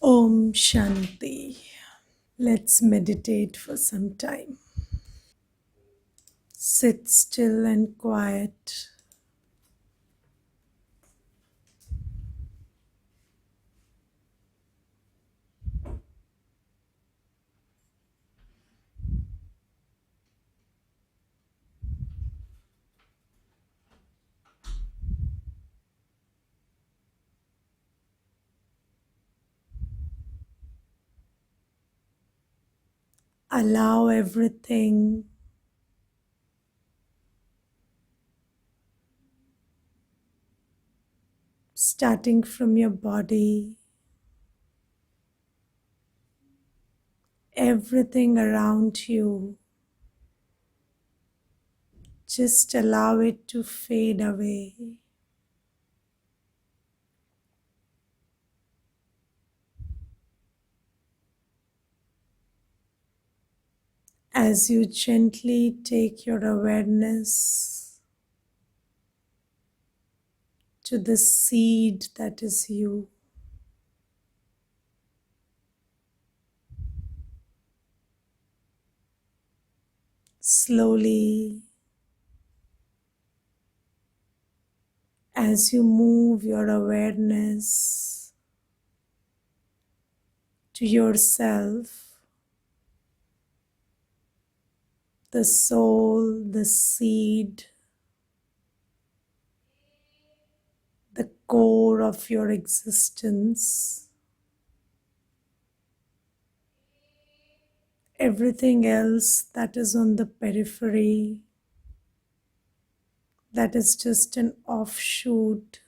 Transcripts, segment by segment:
Om Shanti. Let's meditate for some time. Sit still and quiet. Allow everything starting from your body, everything around you, just allow it to fade away. As you gently take your awareness to the seed that is you. Slowly, as you move your awareness to yourself, the soul, the seed, the core of your existence, everything else that is on the periphery, that is just an offshoot,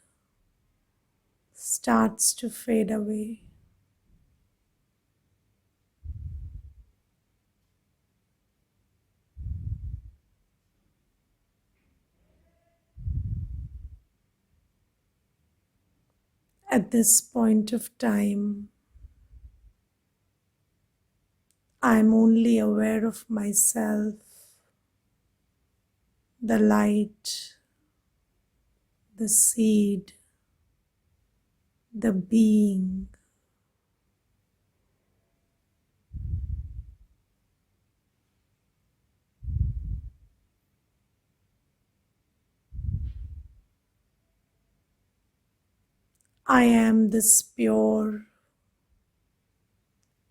starts to fade away. At this point of time, I am only aware of myself, the light, the seed, the being. I am this pure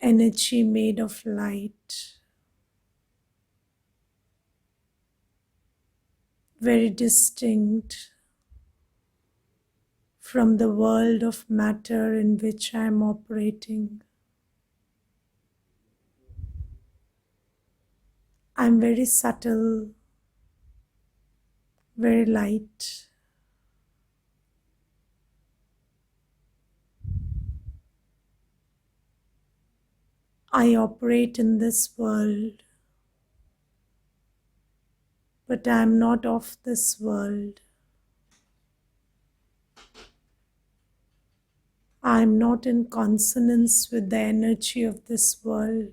energy made of light, very distinct from the world of matter in which I am operating. I am very subtle, very light. I operate in this world, but I am not of this world. I am not in consonance with the energy of this world.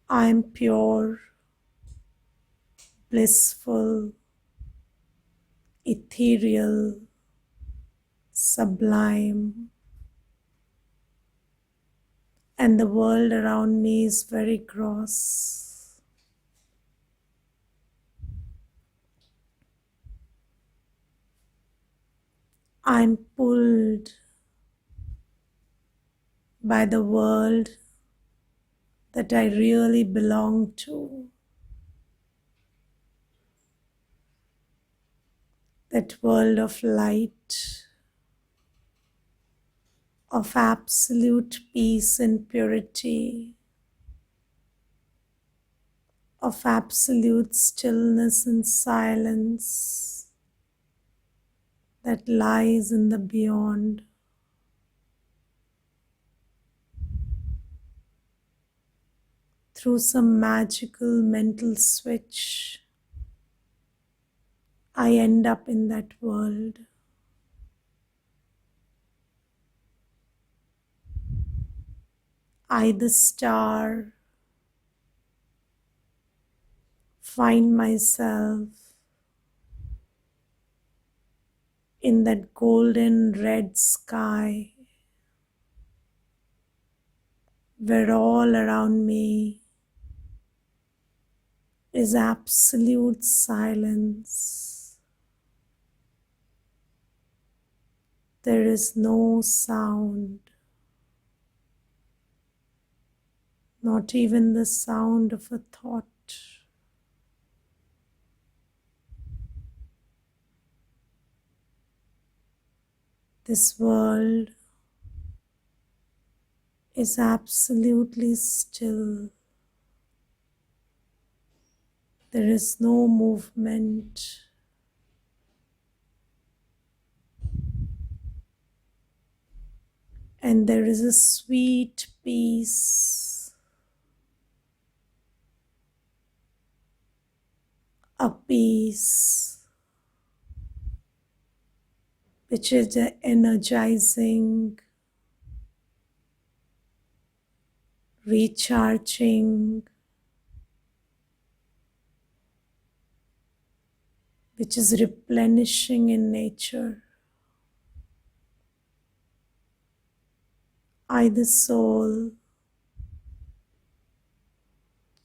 I am pure, blissful, ethereal, sublime, and the world around me is very gross. I am pulled by the world that I really belong to, that world of light, of absolute peace and purity, of absolute stillness and silence that lies in the beyond. Through some magical mental switch, I end up in that world. I, the star, find myself in that golden red sky where all around me is absolute silence. There is no sound, not even the sound of a thought. This world is absolutely still. There is no movement. And there is a sweet peace, a peace which is energizing, recharging, which is replenishing in nature. I, the soul,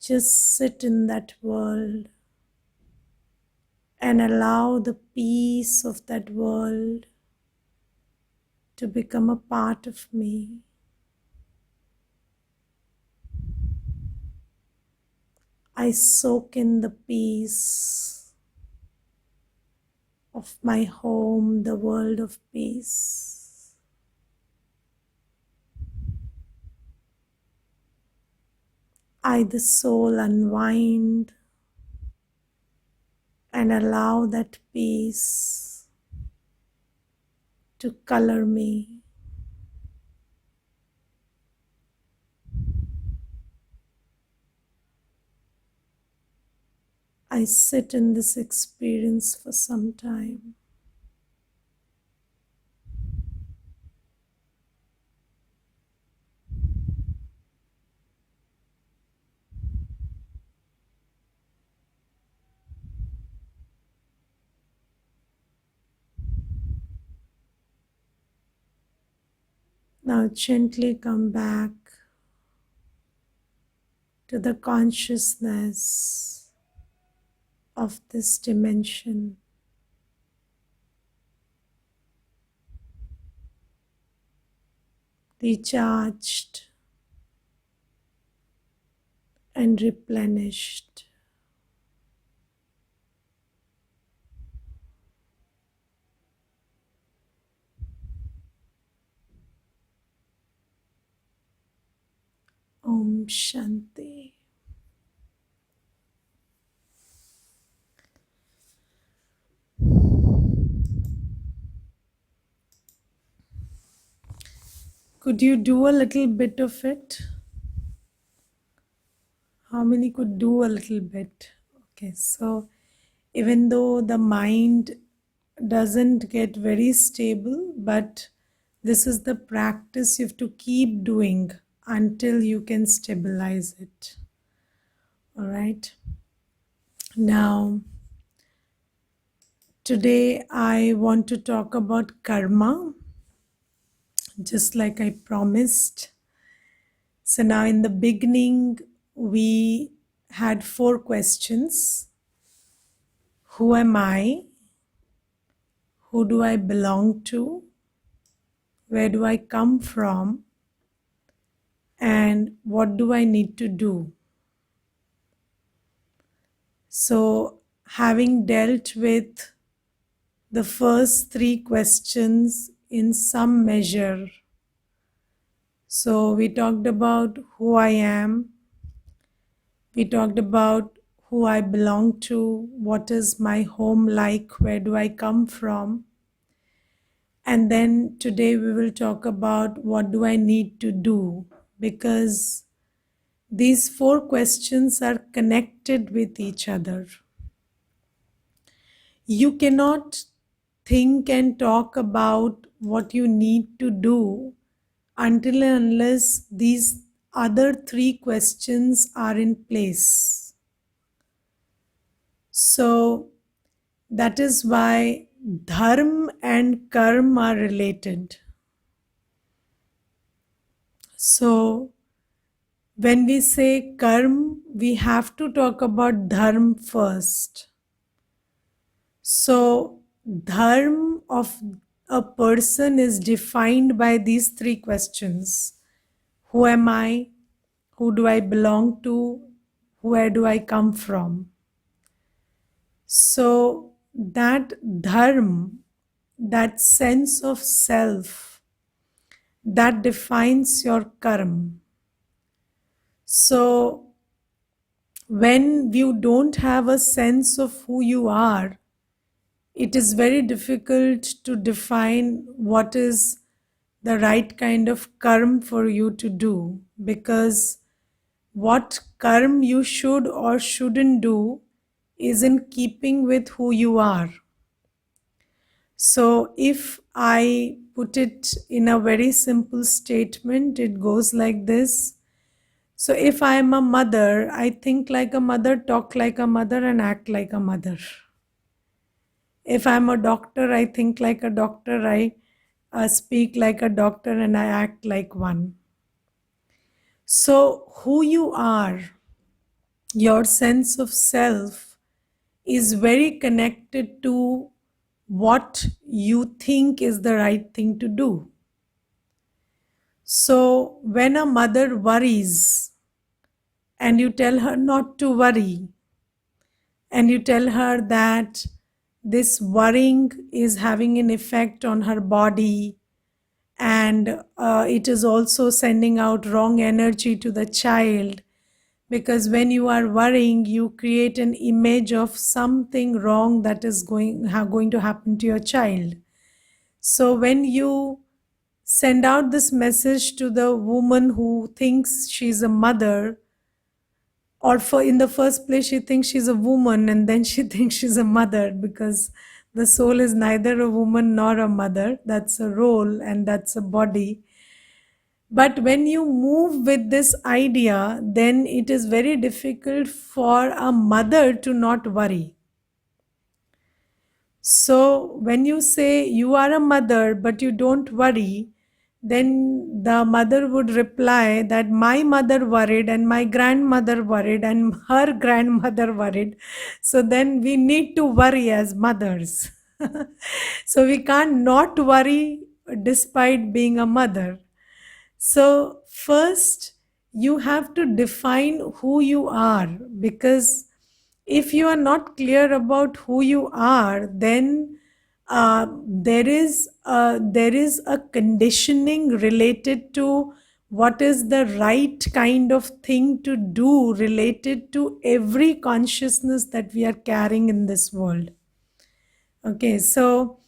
just sit in that world and allow the peace of that world to become a part of me. I soak in the peace of my home, the world of peace. I, the soul, unwind and allow that peace to color me. I sit in this experience for some time. Now gently come back to the consciousness of this dimension. Recharged and replenished. Om Shanti. Could you do a little bit of it? How many could do a little bit? Okay, so even though the mind doesn't get very stable, but this is the practice you have to keep doing until you can stabilize it. All right. Now, today I want to talk about karma, just like I promised. So now in the beginning, we had 4 questions. Who am I? Who do I belong to? Where do I come from? And what do I need to do? So, having dealt with the first 3 questions in some measure, so we talked about who I am, we talked about who I belong to, what is my home like, where do I come from, and then today we will talk about what do I need to do, because these 4 questions are connected with each other. You cannot think and talk about what you need to do until and unless these other 3 questions are in place. So that is why dharma and karma are related. So when we say karma, we have to talk about dharma first. So dharma of a person is defined by these three questions. Who am I? Who do I belong to? Where do I come from? So that dharma, that sense of self, that defines your karma. So when you don't have a sense of who you are, it is very difficult to define what is the right kind of karma for you to do, because what karma you should or shouldn't do is in keeping with who you are. So if I put it in a very simple statement, it goes like this. So if I am a mother, I think like a mother, talk like a mother, and act like a mother. If I'm a doctor, I think like a doctor, I speak like a doctor, and I act like one. So who you are, your sense of self, is very connected to what you think is the right thing to do. So when a mother worries and you tell her not to worry, and you tell her that this worrying is having an effect on her body, and it is also sending out wrong energy to the child, because when you are worrying, you create an image of something wrong that is going to happen to your child. So when you send out this message to the woman who thinks she's a mother, or for in the first place she thinks she's a woman, and then she thinks she's a mother, because the soul is neither a woman nor a mother. That's a role and that's a body. But when you move with this idea, then it is very difficult for a mother to not worry. So when you say you are a mother but you don't worry, then the mother would reply that my mother worried, and my grandmother worried, and her grandmother worried. So then we need to worry as mothers. So we can't not worry despite being a mother. So, first, you have to define who you are, because if you are not clear about who you are, then there is a conditioning related to what is the right kind of thing to do related to every consciousness that we are carrying in this world. Okay, so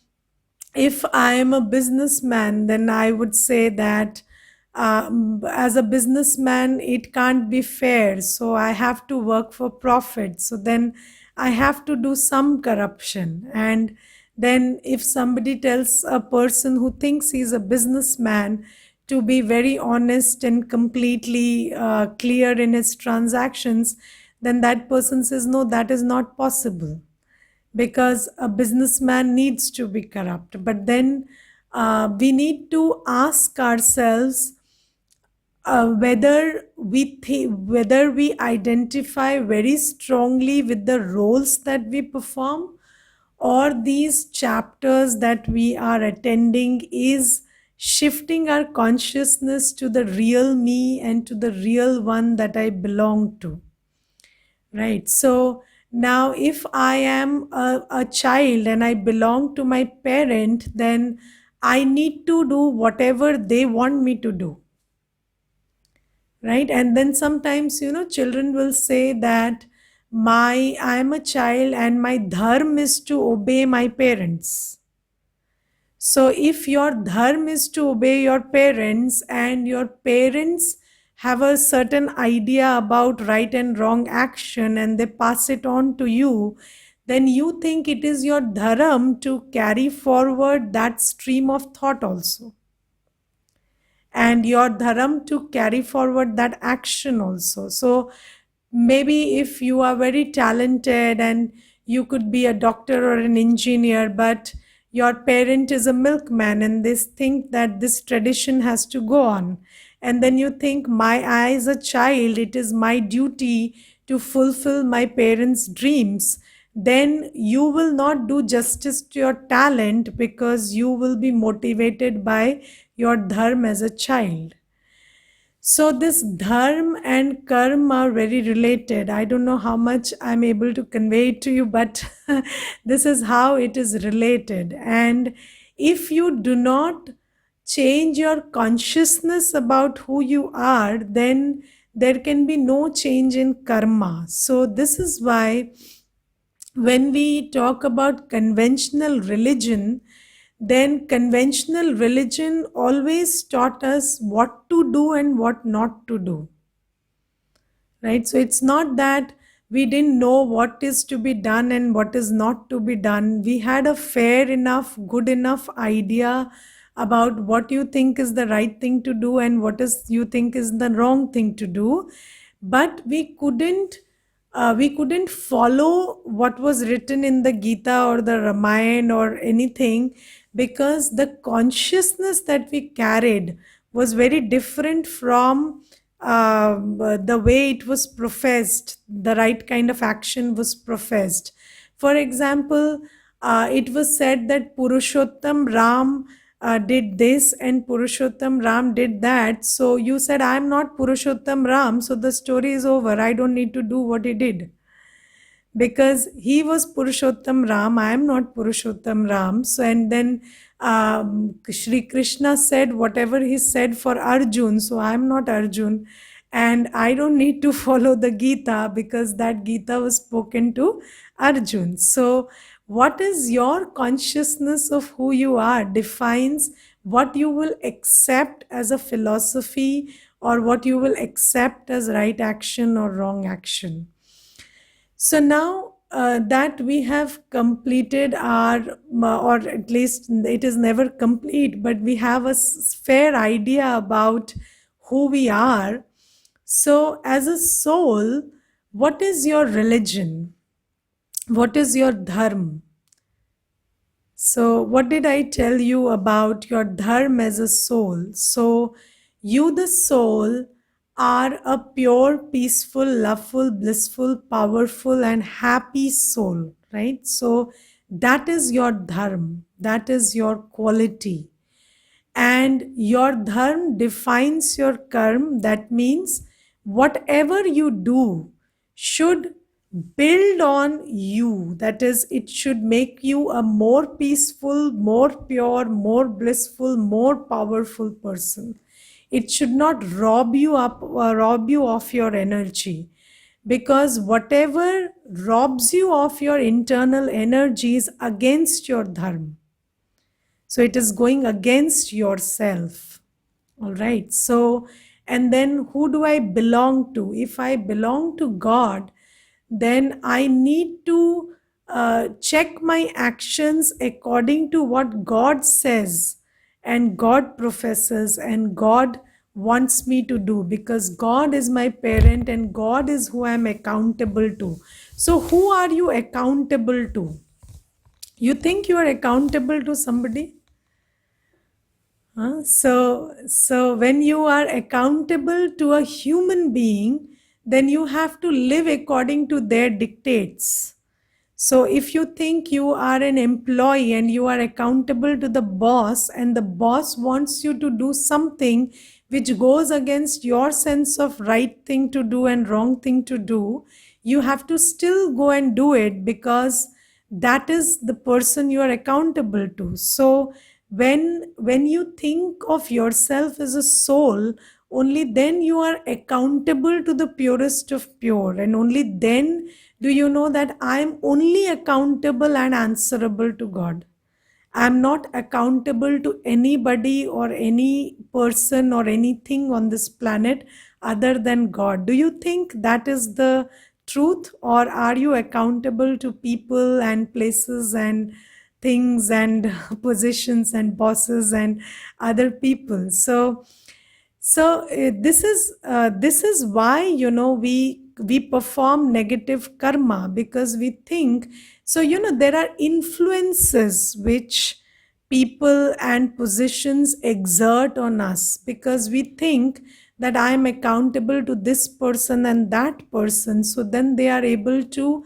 if I am a businessman, then I would say that as a businessman, it can't be fair. So I have to work for profit. So then I have to do some corruption. And then if somebody tells a person who thinks he's a businessman to be very honest and completely clear in his transactions, then that person says, no, that is not possible, because a businessman needs to be corrupt. But then we need to ask ourselves whether we identify very strongly with the roles that we perform, or these chapters that we are attending is shifting our consciousness to the real me and to the real one that I belong to. Right. So now, if I am a child and I belong to my parent, then I need to do whatever they want me to do. Right. And then sometimes, children will say that I am a child and my dharma is to obey my parents. So if your dharma is to obey your parents, and your parents have a certain idea about right and wrong action and they pass it on to you, then you think it is your dharma to carry forward that stream of thought also, and your dharma to carry forward that action also. So maybe if you are very talented and you could be a doctor or an engineer, but your parent is a milkman, and they think that this tradition has to go on. And then you think, I as a child, it is my duty to fulfill my parents' dreams. Then you will not do justice to your talent, because you will be motivated by your dharma as a child. So this dharma and karma are very related. I don't know how much I'm able to convey it to you, but this is how it is related. And if you do not change your consciousness about who you are, then there can be no change in karma. So this is why when we talk about conventional religion, then conventional religion always taught us what to do and what not to do, right? So it's not that we didn't know what is to be done and what is not to be done. We had a fair enough, good enough idea about what you think is the right thing to do and what is you think is the wrong thing to do, but we couldn't follow what was written in the Gita or the Ramayana or anything, because the consciousness that we carried was very different from the way it was professed, the right kind of action was professed. For example, it was said that Purushottam Ram did this and Purushottam Ram did that. So you said, I'm not Purushottam Ram, so the story is over. I don't need to do what he did, because he was Purushottam Ram. I am not Purushottam Ram. So, and then Shri Krishna said whatever he said for Arjun. So I am not Arjun. And I don't need to follow the Gita, because that Gita was spoken to Arjun. So, what is your consciousness of who you are defines what you will accept as a philosophy, or what you will accept as right action or wrong action. So now that we have completed our, or at least it is never complete, but we have a fair idea about who we are. So, as a soul, what is your religion? What is your dharma? So, what did I tell you about your dharma as a soul? So, you, the soul, are a pure, peaceful, loveful, blissful, powerful, and happy soul, right? So, that is your dharma, that is your quality. And your dharma defines your karma. That means whatever you do should build on you. That is, it should make you a more peaceful, more pure, more blissful, more powerful person. It should not rob you of your energy, because whatever robs you of your internal energy is against your dharma. So it is going against yourself. All right. So, and then who do I belong to? If I belong to God, then I need to check my actions according to what God says and God professes and God wants me to do, because God is my parent and God is who I'm accountable to. So, who are you accountable to? You think you are accountable to somebody? So when you are accountable to a human being, then you have to live according to their dictates. So if you think you are an employee and you are accountable to the boss, and the boss wants you to do something which goes against your sense of right thing to do and wrong thing to do, you have to still go and do it, because that is the person you are accountable to. So when you think of yourself as a soul, only then you are accountable to the purest of pure, and only then do you know that I am only accountable and answerable to God. I am not accountable to anybody or any person or anything on this planet other than God. Do you think that is the truth, or are you accountable to people and places and things and positions and bosses and other people? So this is why we we perform negative karma because we think, so there are influences which people and positions exert on us because we think that I am accountable to this person and that person, so then they are able to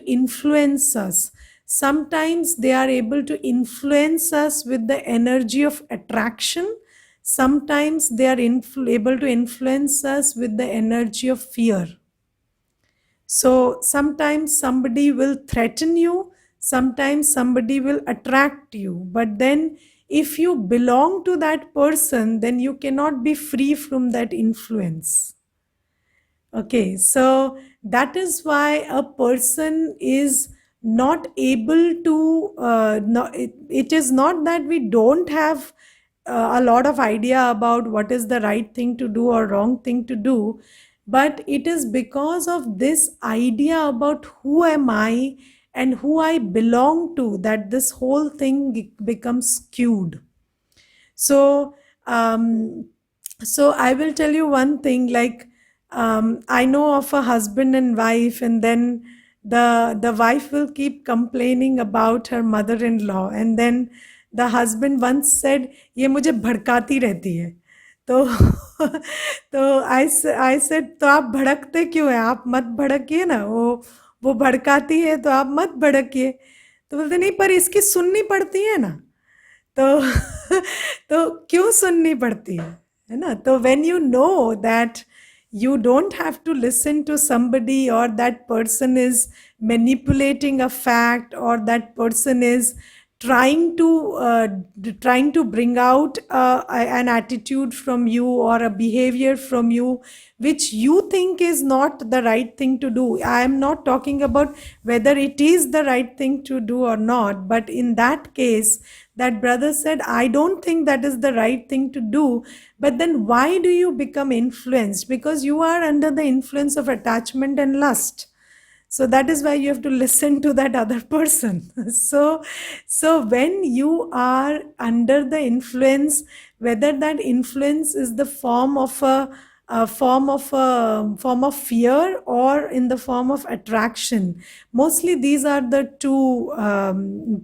influence us. Sometimes they are able to influence us with the energy of attraction. Sometimes they are able to influence us with the energy of fear. So sometimes somebody will threaten you, sometimes somebody will attract you. But then, if you belong to that person, then you cannot be free from that influence. Okay, so that is why a person is not able to, it is not that we don't have a lot of idea about what is the right thing to do or wrong thing to do, but it is because of this idea about who am I and who I belong to that this whole thing becomes skewed. So, so I will tell you one thing. Like, I know of a husband and wife, and then the wife will keep complaining about her mother-in-law, and then the husband once said, "ये मुझे भड़काती रहती है." तो तो I said, तो आप भड़कते क्यों हैं? आप मत भड़किए ना, वो भड़काती है तो आप मत भड़किए। तो बोलते नहीं, पर इसकी सुननी पड़ती है ना। तो तो क्यों सुननी पड़ती है ना? तो when you know that you don't have to listen to somebody, or that person is manipulating a fact, or that person is trying to bring out an attitude from you or a behavior from you which you think is not the right thing to do. I am not talking about whether it is the right thing to do or not, but in that case, that brother said, I don't think that is the right thing to do. But then why do you become influenced? Because you are under the influence of attachment and lust. So that is why you have to listen to that other person. So when you are under the influence, whether that influence is the form of a form of fear or in the form of attraction, mostly these are the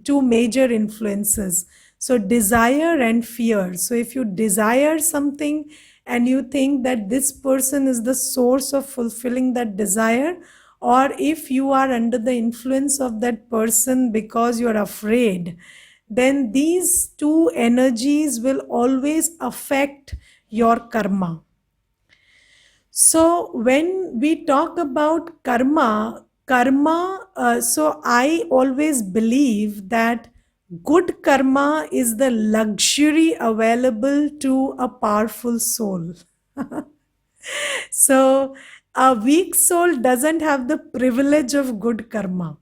two major influences. So desire and fear. So if you desire something and you think that this person is the source of fulfilling that desire, or if you are under the influence of that person because you are afraid, then these two energies will always affect your karma. So when we talk about karma, so I always believe that good karma is the luxury available to a powerful soul. So a weak soul doesn't have the privilege of good karma.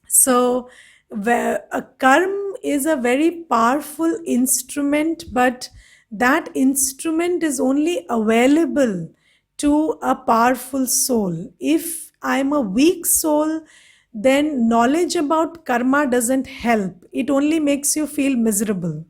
So a karma is a very powerful instrument, but that instrument is only available to a powerful soul. If I'm a weak soul, then knowledge about karma doesn't help. It only makes you feel miserable.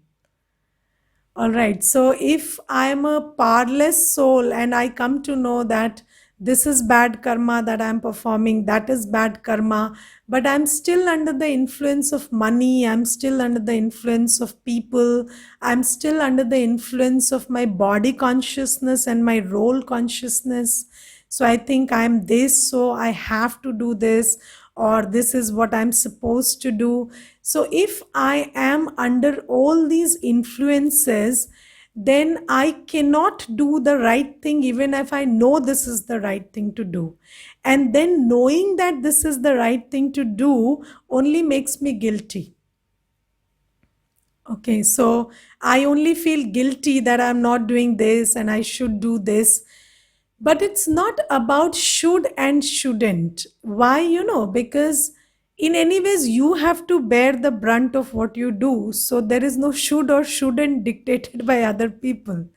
All right. So if I am a powerless soul and I come to know that this is bad karma that I'm performing, that is bad karma, but I'm still under the influence of money, I'm still under the influence of people, I'm still under the influence of my body consciousness and my role consciousness. So I think I'm this, so I have to do this, or this is what I'm supposed to do. So if I am under all these influences, then I cannot do the right thing even if I know this is the right thing to do. And then knowing that this is the right thing to do only makes me guilty. Okay, so I only feel guilty that I'm not doing this and I should do this. But it's not about should and shouldn't. Why? Because in any ways you have to bear the brunt of what you do. So there is no should or shouldn't dictated by other people.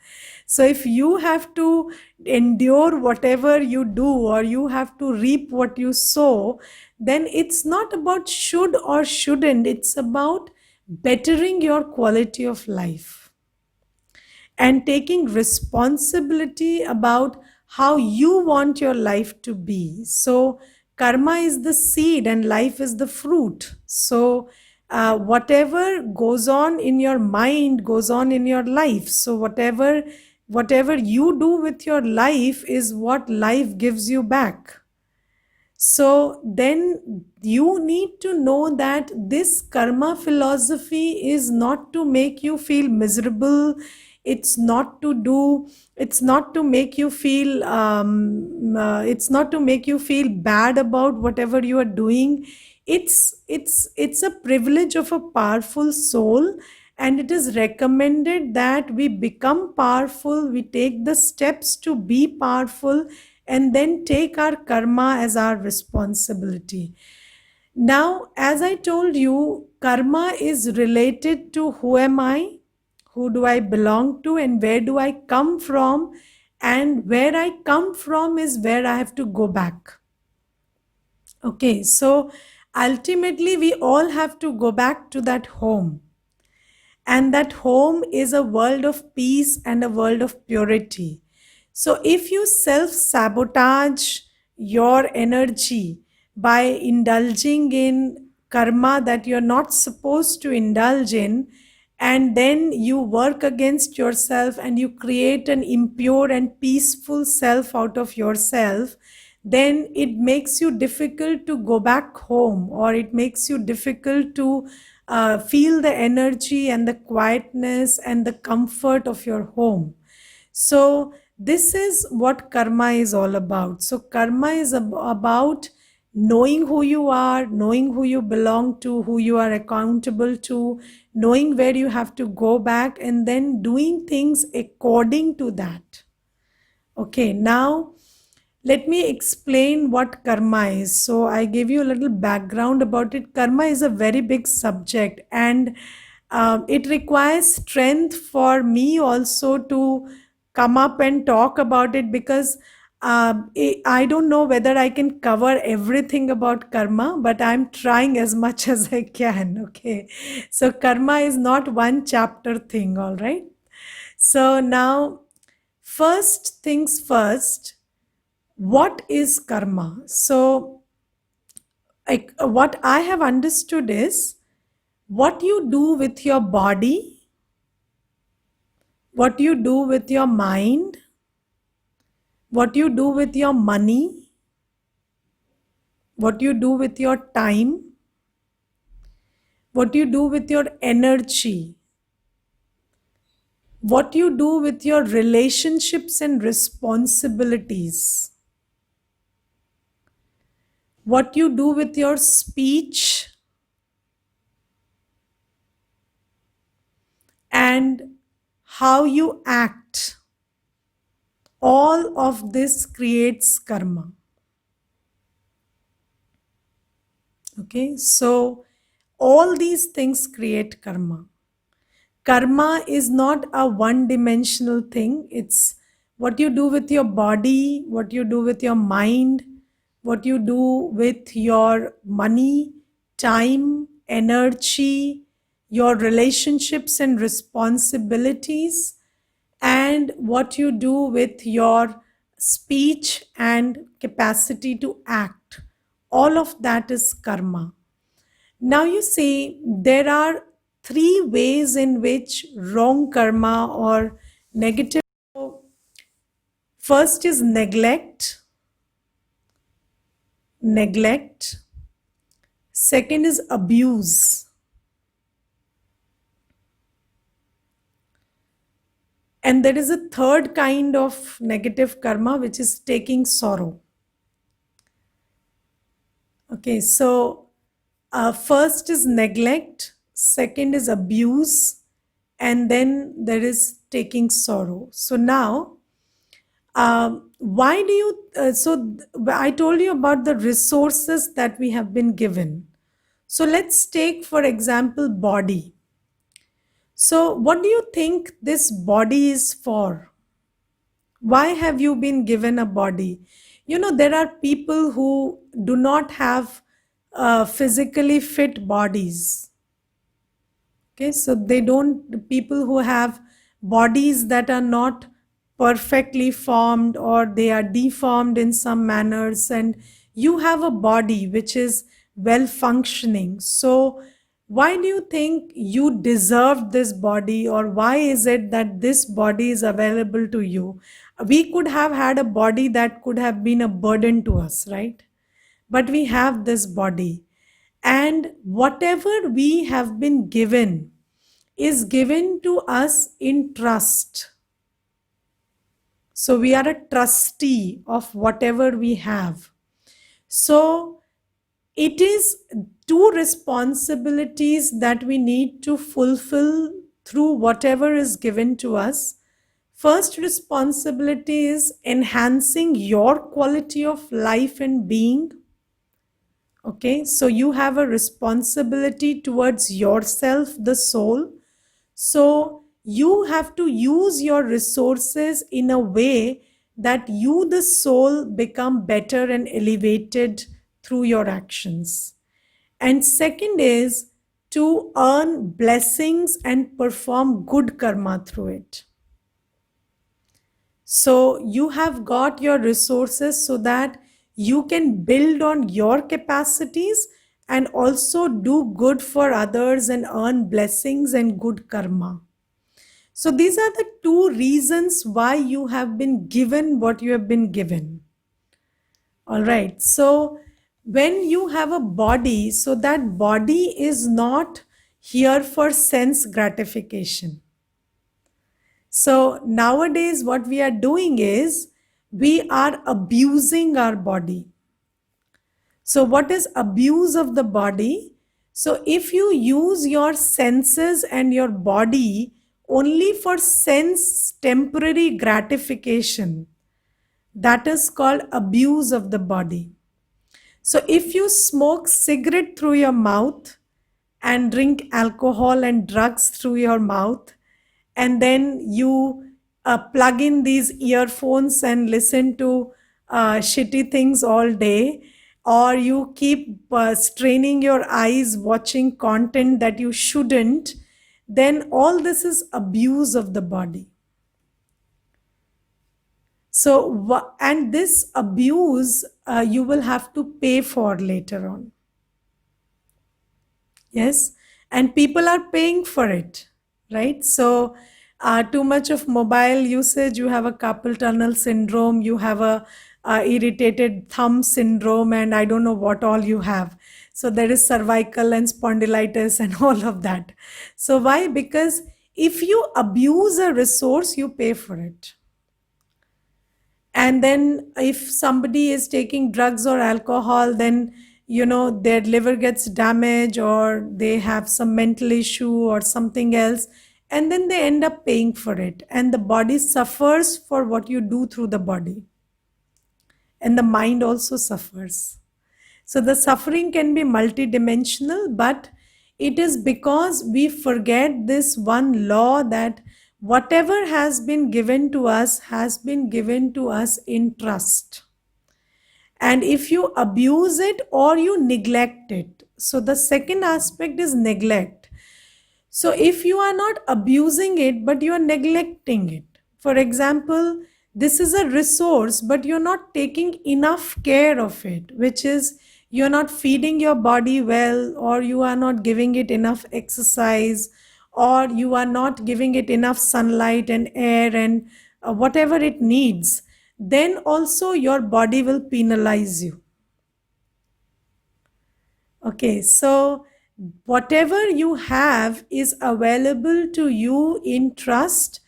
So if you have to endure whatever you do, or you have to reap what you sow, then it's not about should or shouldn't. It's about bettering your quality of life and taking responsibility about how you want your life to be. So, karma is the seed and life is the fruit. So, whatever goes on in your mind goes on in your life. So, whatever you do with your life is what life gives you back. So then you need to know that this karma philosophy is not to make you feel miserable. It's not to do, it's not to make you feel, it's not to make you feel bad about whatever you are doing. It's a privilege of a powerful soul, and it is recommended that we become powerful, we take the steps to be powerful, and then take our karma as our responsibility. Now, as I told you, karma is related to who am I, who do I belong to, and where do I come from, and where I come from is where I have to go back. Okay, so ultimately, we all have to go back to that home. And that home is a world of peace and a world of purity. So, if you self sabotage your energy by indulging in karma that you're not supposed to indulge in, and then you work against yourself and you create an impure and peaceful self out of yourself, then it makes you difficult to go back home, or it makes you difficult to feel the energy and the quietness and the comfort of your home. So, this is what karma is all about. So, karma is about knowing who you are, knowing who you belong to, who you are accountable to, knowing where you have to go back, and then doing things according to that. Okay, now let me explain what karma is. So, I gave you a little background about it. Karma is a very big subject, and it requires strength for me also to come up and talk about it, because I don't know whether I can cover everything about karma, but I'm trying as much as I can. Okay, so karma is not one chapter thing, all right? So, now, first things first, what is karma? So, what I have understood is what you do with your body, what you do with your mind, what you do with your money, what you do with your time, what you do with your energy, what you do with your relationships and responsibilities, what you do with your speech, and how you act. All of this creates karma. Okay, so all these things create karma. Karma is not a one dimensional thing. It's what you do with your body, what you do with your mind, what you do with your money, time, energy, your relationships and responsibilities, and what you do with your speech and capacity to act. All of that is karma. Now, you see, there are three ways in which wrong karma or negative. First is neglect. Second is abuse. And there is a third kind of negative karma, which is taking sorrow. Okay, so first is neglect, second is abuse, and then there is taking sorrow. So now, why do you? I told you about the resources that we have been given. So let's take, for example, body. So, what do you think this body is for? Why have you been given a body? You know, there are people who do not have physically fit bodies. Okay, so they don't, people who have bodies that are not perfectly formed or they are deformed in some manners, and you have a body which is well functioning. So why do you think you deserve this body, or why is it that this body is available to you? We could have had a body that could have been a burden to us, right? But we have this body, and whatever we have been given is given to us in trust. So we are a trustee of whatever we have. So it is two responsibilities that we need to fulfill through whatever is given to us. First responsibility is enhancing your quality of life and being. Okay, so you have a responsibility towards yourself, the soul. So you have to use your resources in a way that you, the soul, become better and elevated through your actions. And second is to earn blessings and perform good karma through it. So you have got your resources so that you can build on your capacities and also do good for others and earn blessings and good karma. So these are the two reasons why you have been given what you have been given. All right. So when you have a body, so that body is not here for sense gratification. So nowadays, what we are doing is we are abusing our body. So what is abuse of the body? So if you use your senses and your body only for sense temporary gratification, that is called abuse of the body. So if you smoke cigarette through your mouth and drink alcohol and drugs through your mouth, and then you plug in these earphones and listen to shitty things all day, or you keep straining your eyes watching content that you shouldn't, then all this is abuse of the body. So, and this abuse you will have to pay for later on. Yes, and people are paying for it, right? So, too much of mobile usage, you have a carpal tunnel syndrome, you have a irritated thumb syndrome, and I don't know what all you have. So there is cervical and spondylitis and all of that. So why? Because if you abuse a resource, you pay for it. And then if somebody is taking drugs or alcohol, then their liver gets damaged or they have some mental issue or something else, and then they end up paying for it, and the body suffers for what you do through the body, and the mind also suffers. So the suffering can be multidimensional, but it is because we forget this one law that whatever has been given to us has been given to us in trust. And if you abuse it or you neglect it, so the second aspect is neglect. So if you are not abusing it, but you are neglecting it, for example, this is a resource, but you're not taking enough care of it, which is you're not feeding your body well, or you are not giving it enough exercise, or you are not giving it enough sunlight and air and whatever it needs, then also your body will penalize you. Okay, so whatever you have is available to you in trust,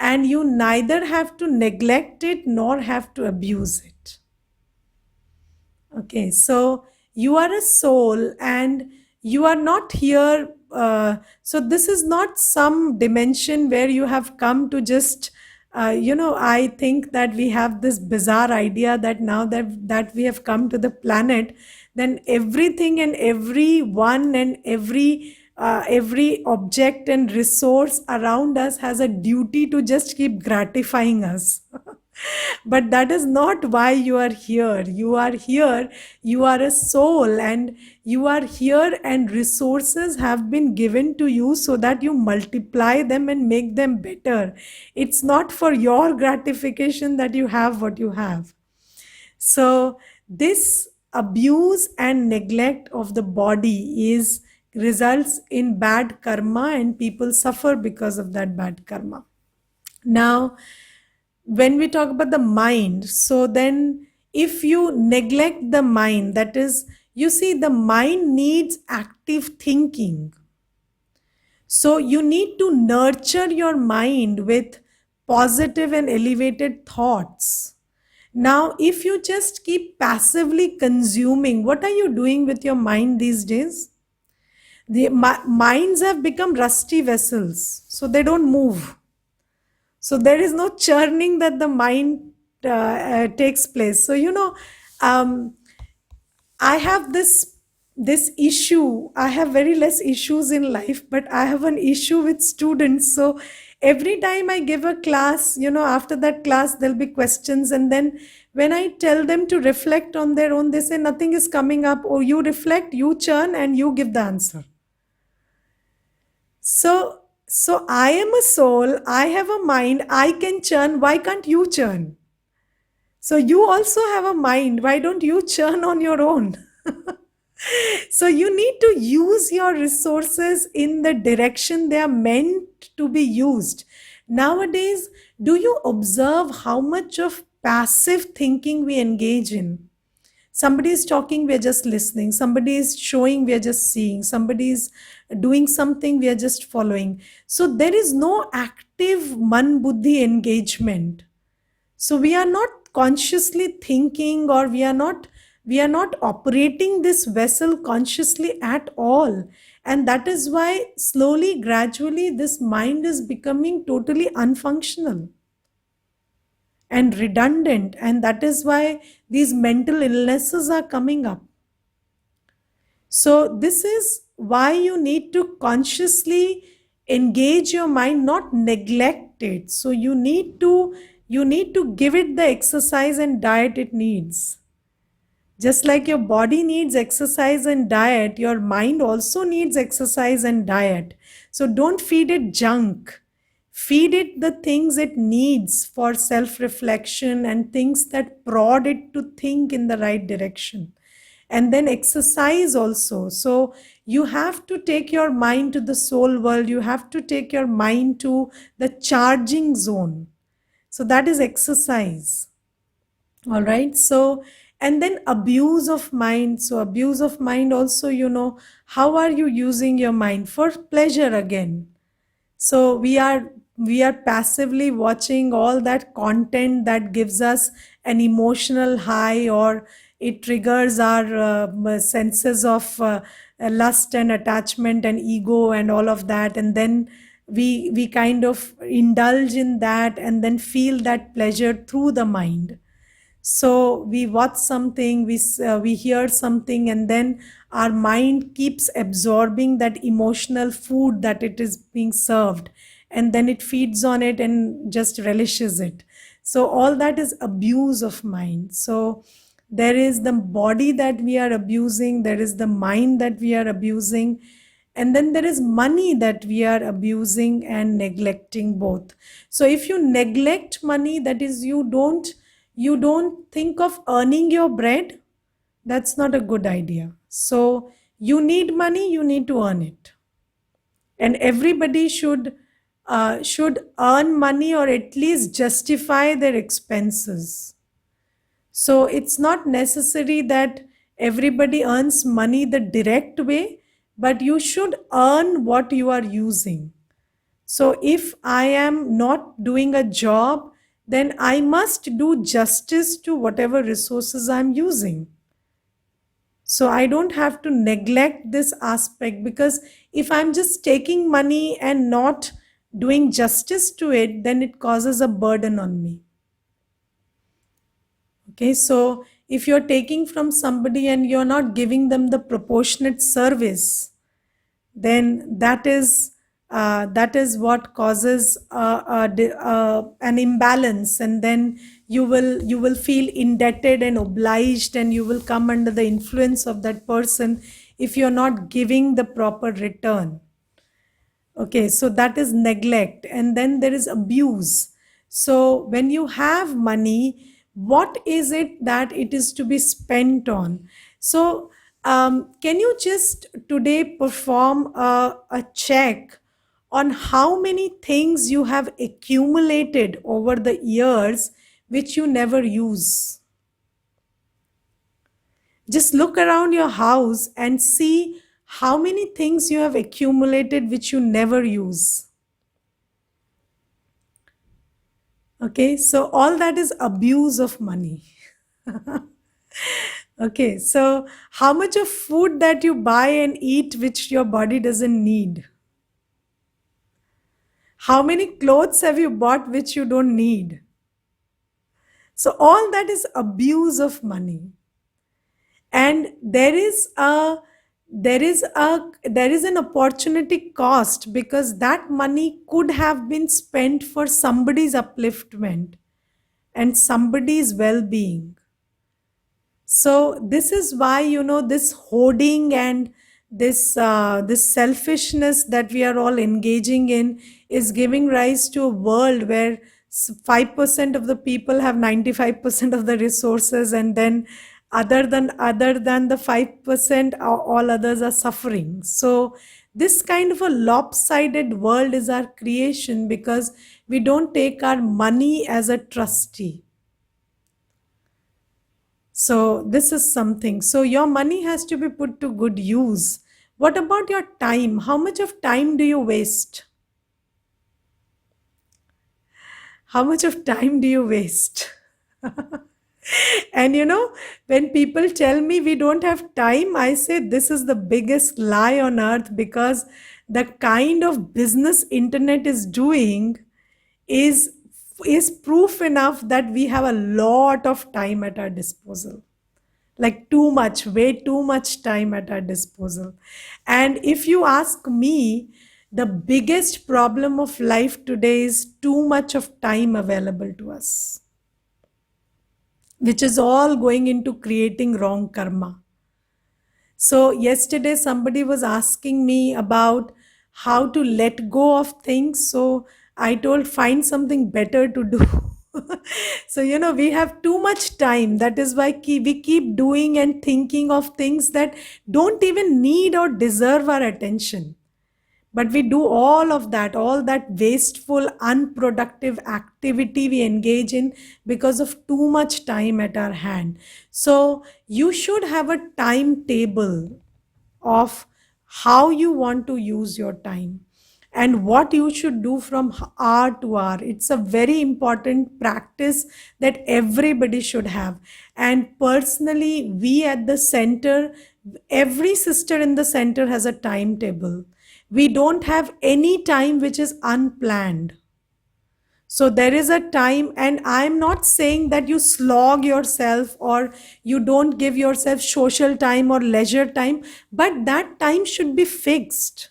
and you neither have to neglect it nor have to abuse it. Okay, so you are a soul and you are not here. So this is not some dimension where you have come to just, I think that we have this bizarre idea that now that we have come to the planet, then everything and everyone and every object and resource around us has a duty to just keep gratifying us. But that is not why you are here. You are here, you are a soul, and you are here, and resources have been given to you so that you multiply them and make them better. It's not for your gratification that you have what you have. So this abuse and neglect of the body is results in bad karma, and people suffer because of that bad karma. Now, when we talk about the mind, so then if you neglect the mind, that is, you see, the mind needs active thinking. So you need to nurture your mind with positive and elevated thoughts. Now, if you just keep passively consuming, what are you doing with your mind these days? The minds have become rusty vessels, so they don't move. So there is no churning that the mind takes place. So um, I have this issue. I have very less issues in life, but I have an issue with students. So every time I give a class, after that class there'll be questions, and then when I tell them to reflect on their own, they say nothing is coming up. Or you reflect, you churn, and you give the answer. So I am a soul, I have a mind, I can churn. Why can't you churn? So you also have a mind. Why don't you churn on your own? So you need to use your resources in the direction they are meant to be used. Nowadays, do you observe how much of passive thinking we engage in? Somebody is talking, we are just listening. Somebody is showing, we are just seeing. Somebody is doing something, we are just following. So there is no active man buddhi engagement. So we are not consciously thinking, or we are not operating this vessel consciously at all. And that is why slowly, gradually, this mind is becoming totally unfunctional and redundant, and that is why these mental illnesses are coming up. So this is why you need to consciously engage your mind, not neglect it. So you need to give it the exercise and diet it needs. Just like your body needs exercise and diet, your mind also needs exercise and diet. So don't feed it junk. Feed it the things it needs for self reflection and things that prod it to think in the right direction. And then exercise also. So you have to take your mind to the soul world, you have to take your mind to the charging zone. So that is exercise. All right. So, and then abuse of mind. So, abuse of mind also, how are you using your mind for pleasure again? So we are passively watching all that content that gives us an emotional high, or it triggers our senses of lust and attachment and ego and all of that, and then we kind of indulge in that and then feel that pleasure through the mind. So we watch something, we hear something, and then our mind keeps absorbing that emotional food that it is being served, and then it feeds on it and just relishes it. So all that is abuse of mind. So there is the body that we are abusing, there is the mind that we are abusing, and then there is money that we are abusing and neglecting both. So if you neglect money, that is, you don't think of earning your bread, that's not a good idea. So you need money, you need to earn it. And everybody should earn money, or at least justify their expenses. So it's not necessary that everybody earns money the direct way, but you should earn what you are using. So if I am not doing a job, then I must do justice to whatever resources I'm using. So I don't have to neglect this aspect, because if I'm just taking money and not doing justice to it, then it causes a burden on me. Okay, so if you're taking from somebody and you're not giving them the proportionate service, then that is That is what causes an imbalance, and then you will feel indebted and obliged, and you will come under the influence of that person if you're not giving the proper return. Okay, so that is neglect. And then there is abuse. So when you have money, what is it that it is to be spent on? So, can you just today perform a check on how many things you have accumulated over the years which you never use? Just look around your house and see how many things you have accumulated which you never use. Okay, so all that is abuse of money. Okay, so how much of food that you buy and eat which your body doesn't need? How many clothes have you bought which you don't need? So all that is abuse of money. And there is an opportunity cost, because that money could have been spent for somebody's upliftment and somebody's well-being. So this is why, this hoarding and this selfishness that we are all engaging in is giving rise to a world where 5% of the people have 95% of the resources, and then other than the 5%, all others are suffering. So this kind of a lopsided world is our creation, because we don't take our money as a trustee. So this is something. So your money has to be put to good use. What about your time? How much of time do you waste? How much of time do you waste? And when people tell me we don't have time, I say this is the biggest lie on earth, because the kind of business internet is doing is is proof enough that we have a lot of time at our disposal, like too much, way too much time at our disposal. And if you ask me, the biggest problem of life today is too much of time available to us, which is all going into creating wrong karma. So yesterday somebody was asking me about how to let go of things. So I told, find something better to do. So we have too much time. That is why we keep doing and thinking of things that don't even need or deserve our attention. But we do all that wasteful, unproductive activity we engage in because of too much time at our hand. So you should have a timetable of how you want to use your time and what you should do from hour to hour. It's a very important practice that everybody should have. And personally, we at the center, every sister in the center has a timetable. We don't have any time which is unplanned. So there is a time, and I'm not saying that you slog yourself or you don't give yourself social time or leisure time, but that time should be fixed.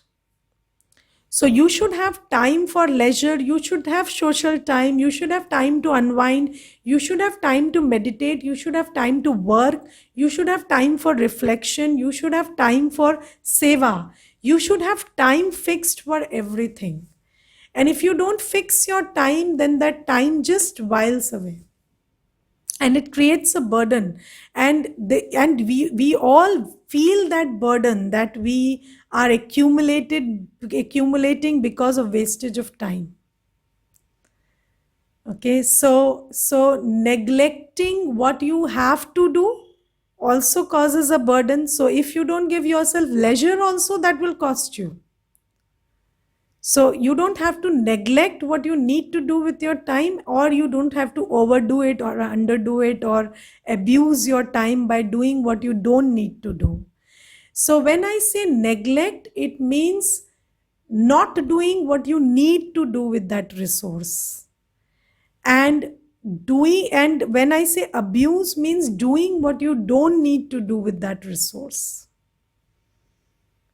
So you should have time for leisure, you should have social time, you should have time to unwind, you should have time to meditate, you should have time to work, you should have time for reflection, you should have time for seva. You should have time fixed for everything. And if you don't fix your time, then that time just whiles away. And it creates a burden. And we all feel that burden that we are accumulating because of wastage of time. Okay, so neglecting what you have to do also causes a burden. So if you don't give yourself leisure also, that will cost you. So you don't have to neglect what you need to do with your time, or you don't have to overdo it or underdo it or abuse your time by doing what you don't need to do. So when I say neglect, it means not doing what you need to do with that resource. And when I say abuse, means doing what you don't need to do with that resource.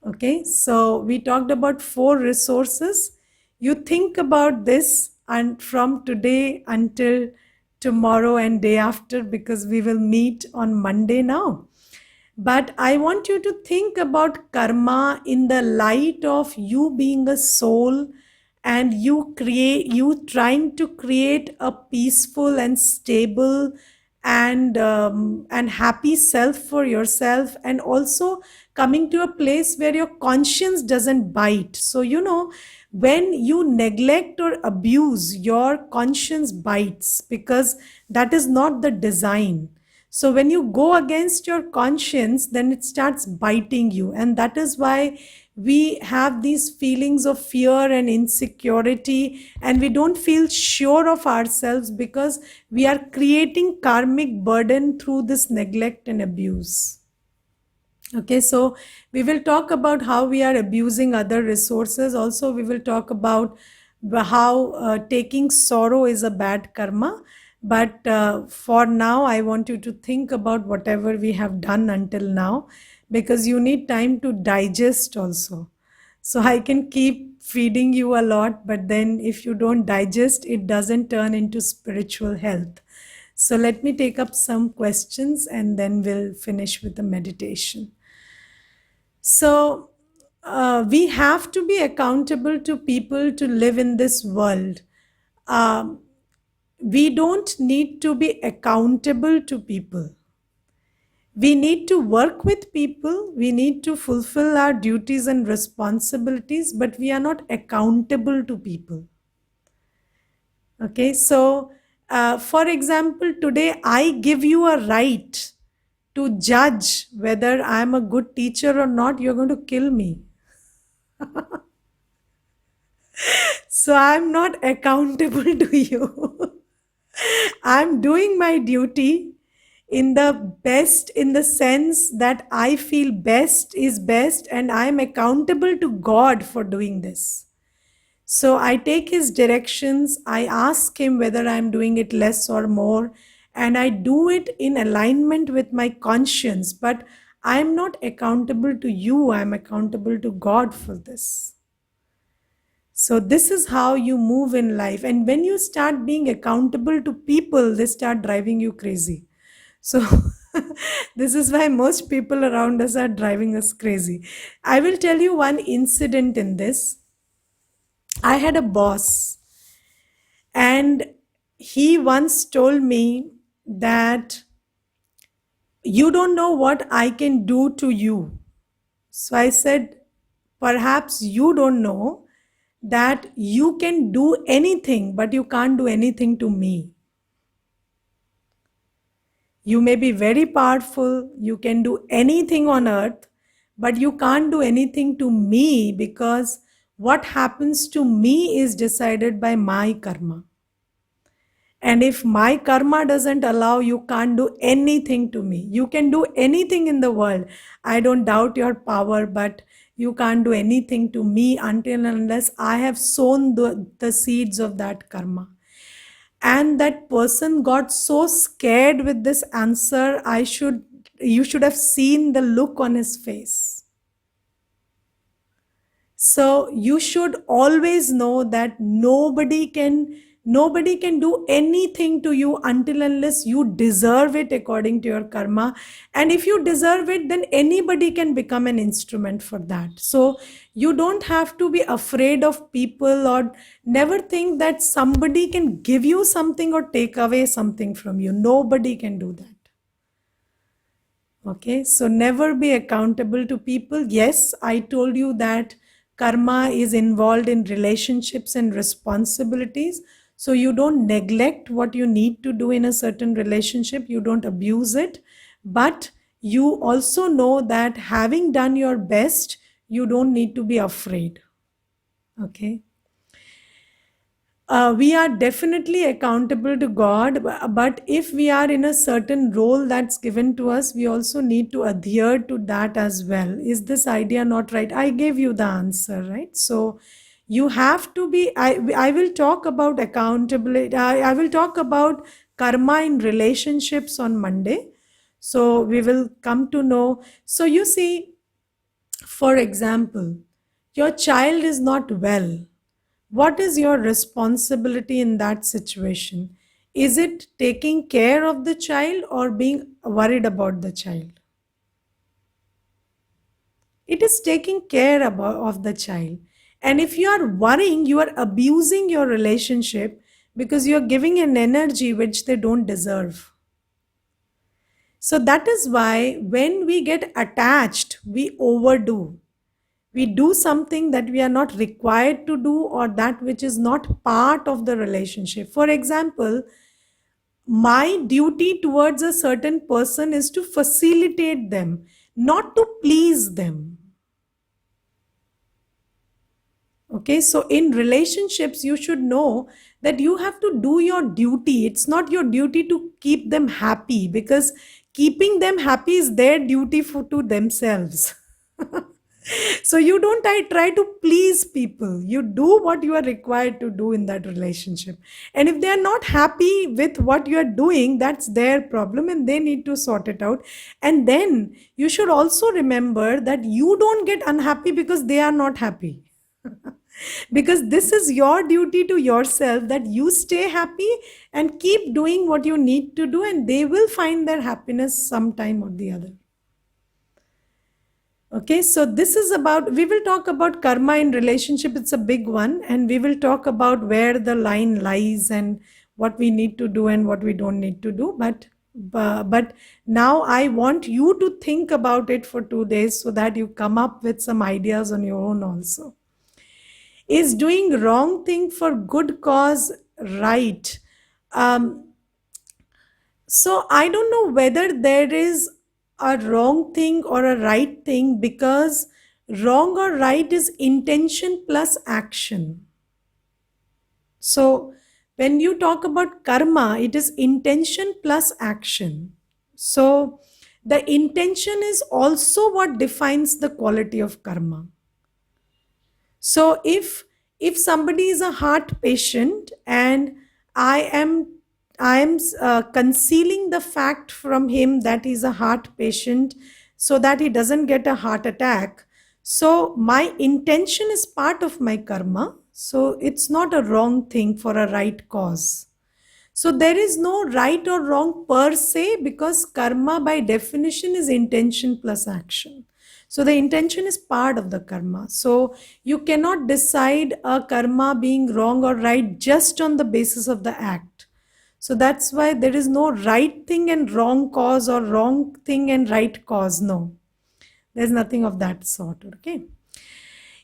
Okay, so we talked about 4 resources. You think about this and from today until tomorrow and day after, because we will meet on Monday now. But I want you to think about karma in the light of you being a soul, and you trying to create a peaceful and stable and happy self for yourself, and also coming to a place where your conscience doesn't bite. So when you neglect or abuse, your conscience bites, because that is not the design. So when you go against your conscience, then it starts biting you. And that is why we have these feelings of fear and insecurity, and we don't feel sure of ourselves, because we are creating karmic burden through this neglect and abuse. Okay, so we will talk about how we are abusing other resources. Also, we will talk about how taking sorrow is a bad karma. But for now, I want you to think about whatever we have done until now, because you need time to digest also. So I can keep feeding you a lot, but then if you don't digest, it doesn't turn into spiritual health. So let me take up some questions and then we'll finish with the meditation. So, we have to be accountable to people to live in this world. Um, we don't need to be accountable to people. We need to work with people, we need to fulfill our duties and responsibilities, but we are not accountable to people. Okay, so for example, today I give you a right to judge whether I am a good teacher or not. You're going to kill me. So I'm not accountable to you. I'm doing my duty in the best, in the sense that I feel best is best, and I'm accountable to God for doing this. So I take his directions, I ask him whether I'm doing it less or more, and I do it in alignment with my conscience. But I'm not accountable to you, I'm accountable to God for this. So, this is how you move in life. And when you start being accountable to people, they start driving you crazy. So, this is why most people around us are driving us crazy. I will tell you one incident in this. I had a boss, and he once told me that you don't know what I can do to you. So I said, perhaps you don't know that you can do anything, but you can't do anything to me. You may be very powerful, you can do anything on earth, but you can't do anything to me, because what happens to me is decided by my karma. And if my karma doesn't allow, you can't do anything to me. You can do anything in the world. I don't doubt your power, but you can't do anything to me until and unless I have sown the seeds of that karma. And that person got so scared with this answer. You should have seen the look on his face. So you should always know that nobody can do anything to you until unless you deserve it according to your karma. And if you deserve it, then anybody can become an instrument for that. So you don't have to be afraid of people, or never think that somebody can give you something or take away something from you. Nobody can do that. Okay, so never be accountable to people. Yes, I told you that karma is involved in relationships and responsibilities. So you don't neglect what you need to do in a certain relationship, you don't abuse it, but you also know that having done your best, you don't need to be afraid. Okay. We are definitely accountable to God, but if we are in a certain role that's given to us, we also need to adhere to that as well. Is this idea not right? I gave you the answer, right? So you have to be. I will talk about accountability. I will talk about karma in relationships on Monday. So we will come to know. So you see, For example, your child is not well. What is your responsibility in that situation? Is it taking care of the child or being worried about the child? It is taking care of the child. And if you are worrying, you are abusing your relationship because you are giving an energy which they don't deserve. So that is why when we get attached, we overdo. We do something that we are not required to do or that which is not part of the relationship. For example, my duty towards a certain person is to facilitate them, not to please them. Okay, so in relationships, you should know that you have to do your duty. It's not your duty to keep them happy because keeping them happy is their duty to themselves. So you don't try to please people. You do what you are required to do in that relationship. And if they are not happy with what you are doing, that's their problem and they need to sort it out. And then you should also remember that you don't get unhappy because they are not happy. Because this is your duty to yourself that you stay happy and keep doing what you need to do, and they will find their happiness sometime or the other. Okay, so this is about, we will talk about karma in relationship. It's a big one, and we will talk about where the line lies and what we need to do and what we don't need to do. But now I want you to think about it for 2 days so that you come up with some ideas on your own also. Is doing wrong thing for good cause right? So I don't know whether there is a wrong thing or a right thing, because wrong or right is intention plus action. So when you talk about karma, it is intention plus action. So the intention is also what defines the quality of karma. So if somebody is a heart patient and I am concealing the fact from him that he's a heart patient so that he doesn't get a heart attack, so my intention is part of my karma. So it's not a wrong thing for a right cause. So there is no right or wrong per se, because karma by definition is intention plus action. So the intention is part of the karma. So you cannot decide a karma being wrong or right just on the basis of the act. So that's why there is no right thing and wrong cause or wrong thing and right cause. No, there's nothing of that sort. Okay.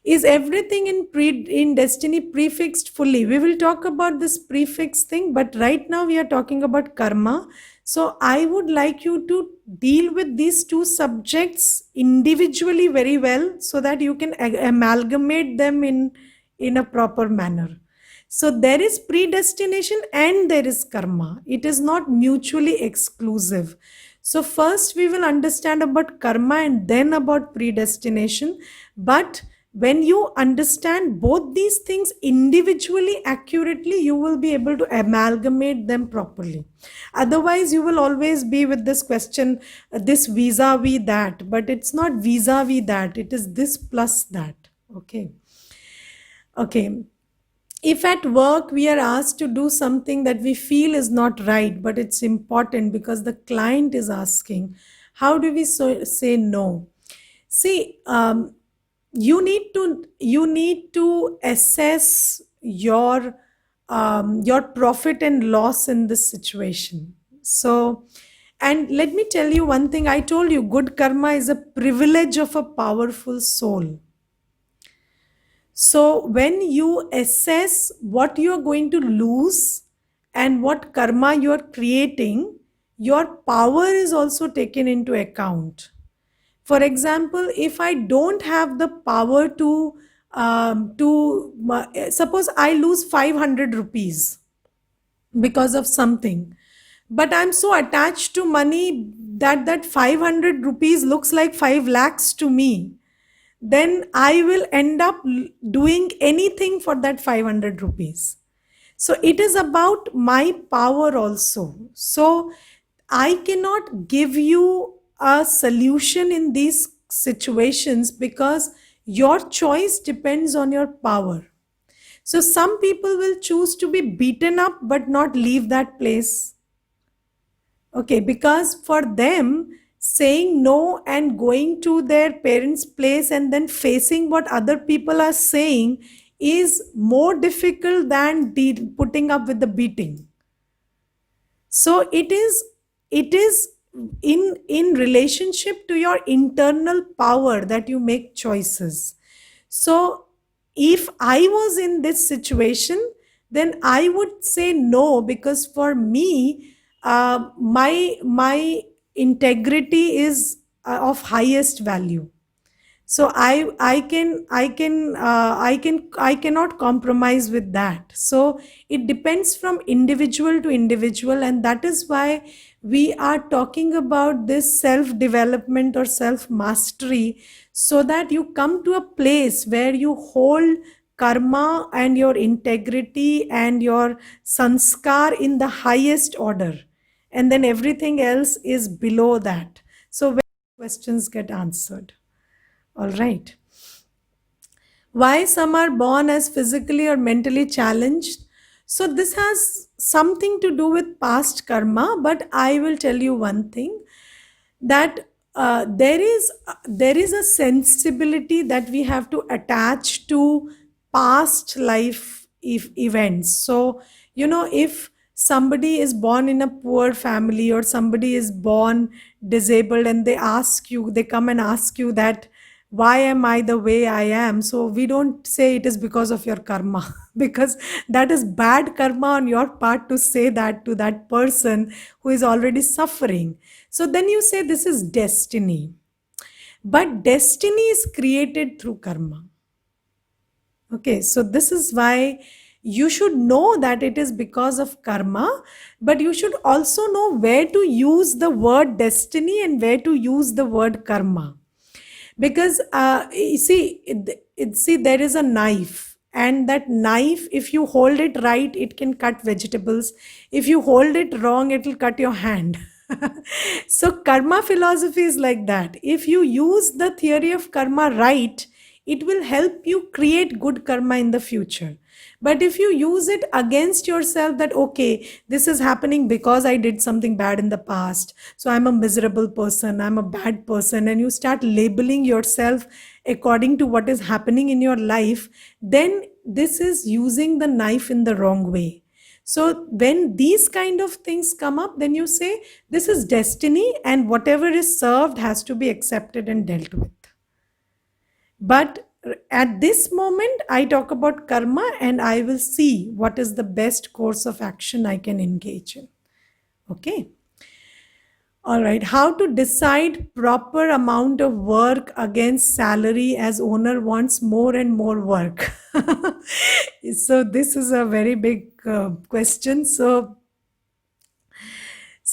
Is everything in destiny prefixed fully? We will talk about this prefix thing, but right now we are talking about karma. So I would like you to deal with these two subjects individually very well so that you can amalgamate them in a proper manner. So there is predestination and there is karma. It is not mutually exclusive. So first we will understand about karma and then about predestination. But when you understand both these things individually accurately, you will be able to amalgamate them properly. Otherwise, you will always be with this question, this vis-a-vis that, but it's not vis-a-vis that, it is this plus that. Okay. Okay. If at work we are asked to do something that we feel is not right, but it's important because the client is asking, how do we say no? See, you need to assess your profit and loss in this situation. So, and let me tell you one thing. I told you good karma is a privilege of a powerful soul. So when you assess what you are going to lose and what karma you are creating, your power is also taken into account. For example, if I don't have the power to suppose I lose 500 rupees because of something, but I'm so attached to money that 500 rupees looks like 5 lakhs to me, then I will end up doing anything for that 500 rupees. So it is about my power also. So I cannot give you a solution in these situations because your choice depends on your power. So some people will choose to be beaten up but not leave that place. Okay, because for them, saying no and going to their parents' place and then facing what other people are saying is more difficult than putting up with the beating. So it is in relationship to your internal power that you make choices. So if I was in this situation, then I would say no, because for me, my integrity is of highest value. So I cannot compromise with that. So it depends from individual to individual, and that is why we are talking about this self development or self mastery, so that you come to a place where you hold karma and your integrity and your sanskar in the highest order, and then everything else is below that. So when questions get answered. All right. Why some are born as physically or mentally challenged? So this has something to do with past karma, but I will tell you one thing, that there is a sensibility that we have to attach to past life events. So if somebody is born in a poor family, or somebody is born disabled, and they come and ask you that why am I the way I am, so we don't say it is because of your karma because that is bad karma on your part to say that to that person who is already suffering. So then you say this is destiny. But destiny is created through karma. Okay, so this is why you should know that it is because of karma, but you should also know where to use the word destiny and where to use the word karma. Because you see, see, there is a knife, and that knife, if you hold it right, it can cut vegetables. If you hold it wrong, it will cut your hand. So karma philosophy is like that. If you use the theory of karma right, it will help you create good karma in the future. But if you use it against yourself, that okay, this is happening because I did something bad in the past, so I'm a miserable person, I'm a bad person, and you start labeling yourself according to what is happening in your life, then this is using the knife in the wrong way. So when these kind of things come up, then you say this is destiny, and whatever is served has to be accepted and dealt with. But at this moment, I talk about karma, and I will see what is the best course of action I can engage in. Okay. All right. How to decide proper amount of work against salary as owner wants more and more work. So this is a very big question. So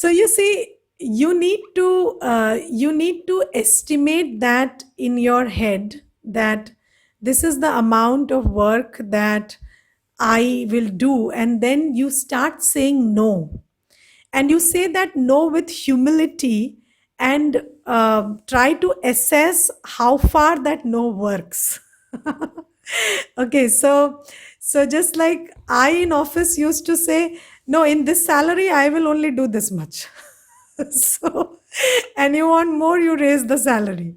you see, you need to estimate that in your head, that this is the amount of work that I will do, and then you start saying no, and you say that no with humility, and try to assess how far that no works. Okay, so just like I in office used to say, no, in this salary I will only do this much. So, and you want more, you raise the salary.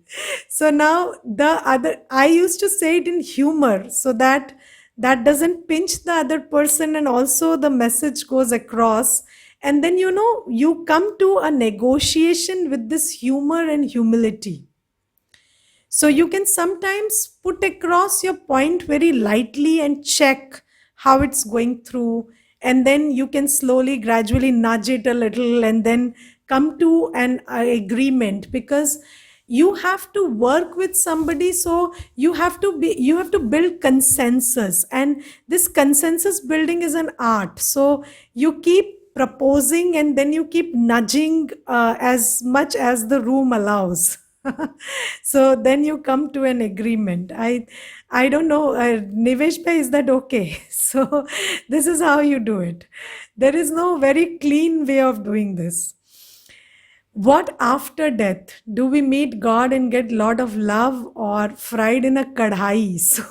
So now the other, I used to say it in humor, so that that doesn't pinch the other person, and also the message goes across. And then you come to a negotiation with this humor and humility. So you can sometimes put across your point very lightly and check how it's going through. And then you can slowly, gradually nudge it a little, and then come to an agreement, because you have to work with somebody. So you have to build consensus, and this consensus building is an art. So you keep proposing, and then you keep nudging as much as the room allows. So then you come to an agreement. I don't know, Nivesh bhai, is that okay? So this is how you do it. There is no very clean way of doing this. What after death? Do we meet God and get lot of love or fried in a kadhai? So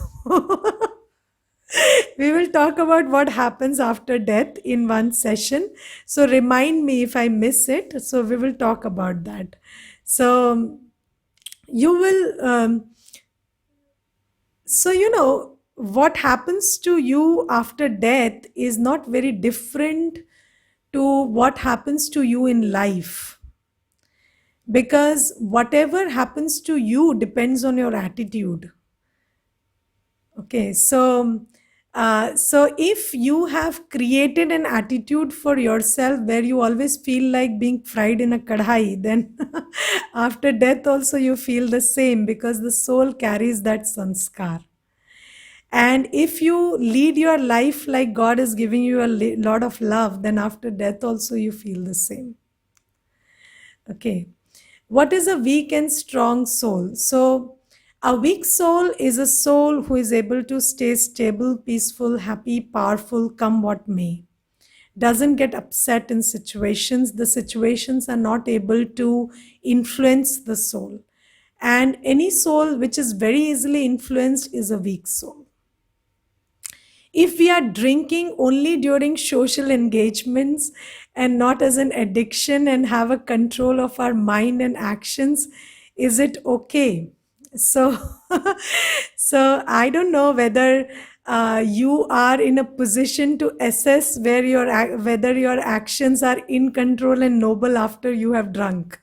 we will talk about what happens after death in one session. So remind me if I miss it. So we will talk about that. So you will, what happens to you after death is not very different to what happens to you in life, because whatever happens to you depends on your attitude. Okay, so if you have created an attitude for yourself where you always feel like being fried in a kadhai, then after death also you feel the same, because the soul carries that sanskar. And if you lead your life like God is giving you a lot of love, then after death also you feel the same. Okay. What is a weak and strong soul? So, a weak soul is a soul who is able to stay stable, peaceful, happy, powerful, come what may. Doesn't get upset in situations. The situations are not able to influence the soul. And any soul which is very easily influenced is a weak soul. If we are drinking only during social engagements and not as an addiction and have a control of our mind and actions, is it okay? So so I don't know whether you are in a position to assess whether your actions are in control and noble after you have drunk.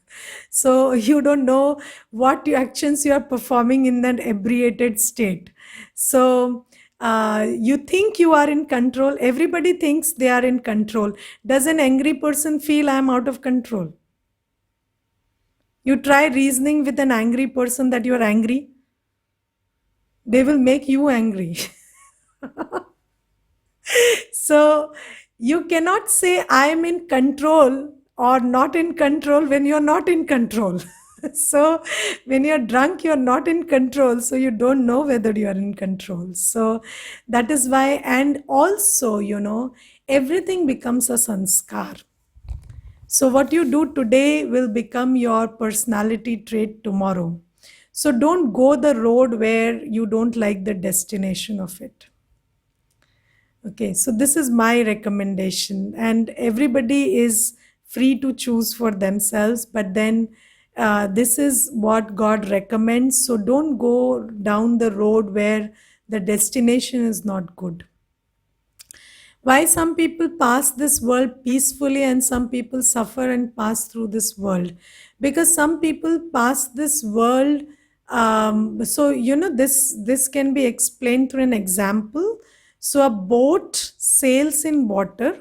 So you don't know what actions you are performing in that ebriated state. So you think you are in control. Everybody thinks they are in control. Does an angry person feel I am out of control? You try reasoning with an angry person that you are angry, they will make you angry. So you cannot say I am in control or not in control when you're not in control. So when you're drunk, you're not in control. So you don't know whether you are in control. So that is why, and also, everything becomes a sanskar. So what you do today will become your personality trait tomorrow. So don't go the road where you don't like the destination of it. Okay, so this is my recommendation, and everybody is free to choose for themselves. But then this is what God recommends. So don't go down the road where the destination is not good. Why some people pass this world peacefully and some people suffer and pass through this world? Because some people pass this world. This can be explained through an example. So a boat sails in water,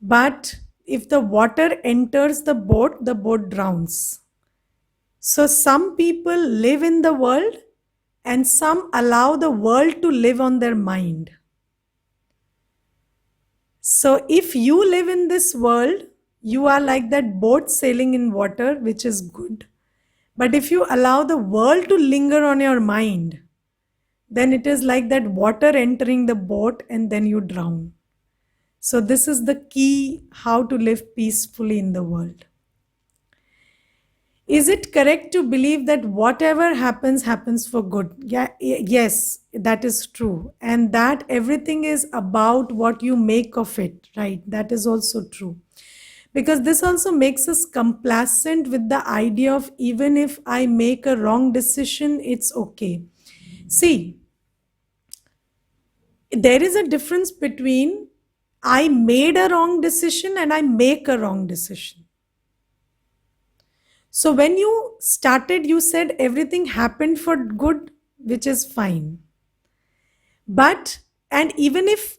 but if the water enters the boat drowns. So some people live in the world and some allow the world to live on their mind. So if you live in this world, you are like that boat sailing in water, which is good. But if you allow the world to linger on your mind, then it is like that water entering the boat and then you drown. So this is the key how to live peacefully in the world. Is it correct to believe that whatever happens, happens for good? Yeah, yes, that is true. And that everything is about what you make of it, right? That is also true. Because this also makes us complacent with the idea of even if I make a wrong decision, it's okay. See, there is a difference between I made a wrong decision and I make a wrong decision. So when you started, you said everything happened for good, which is fine. But, and if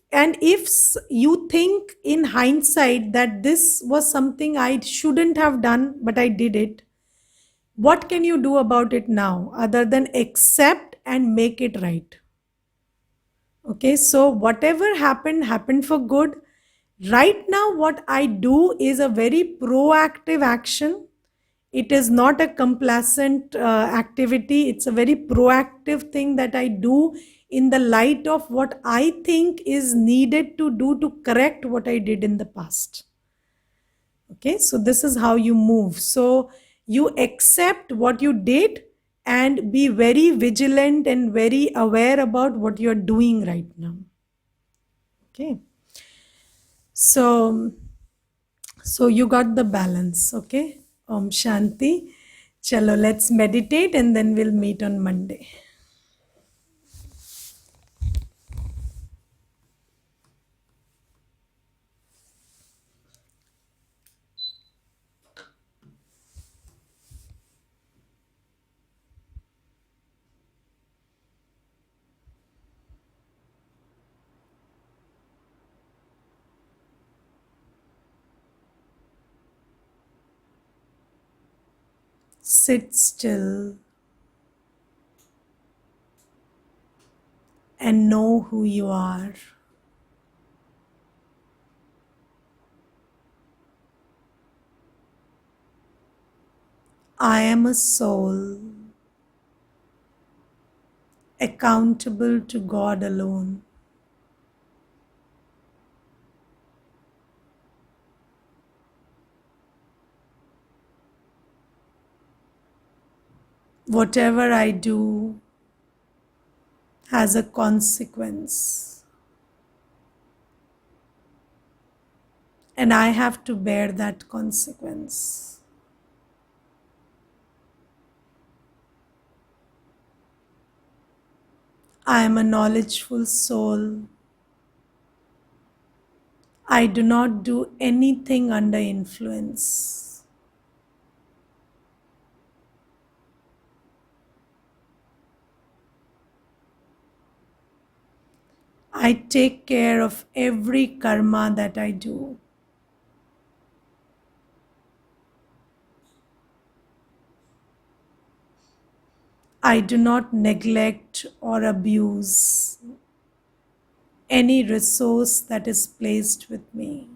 you think in hindsight that this was something I shouldn't have done, but I did it, what can you do about it now other than accept and make it right? Okay, so whatever happened, happened for good. Right now, what I do is a very proactive action. It is not a complacent activity. It's a very proactive thing that I do in the light of what I think is needed to do to correct what I did in the past. Okay, so this is how you move. So you accept what you did and be very vigilant and very aware about what you're doing right now. Okay, so you got the balance. Okay, Om Shanti. Chalo, let's meditate and then we'll meet on Monday. Sit still and know who you are. I am a soul accountable to God alone. Whatever I do has a consequence, and I have to bear that consequence. I am a knowledgeful soul. I do not do anything under influence. I take care of every karma that I do. I do not neglect or abuse any resource that is placed with me.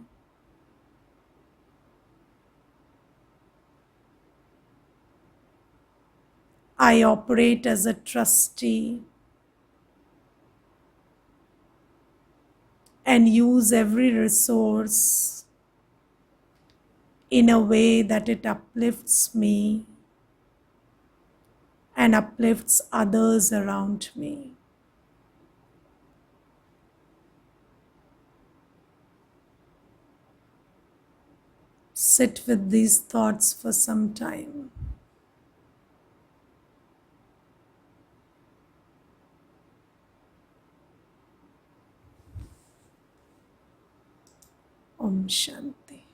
I operate as a trustee and use every resource in a way that it uplifts me and uplifts others around me. Sit with these thoughts for some time. Om Shanti.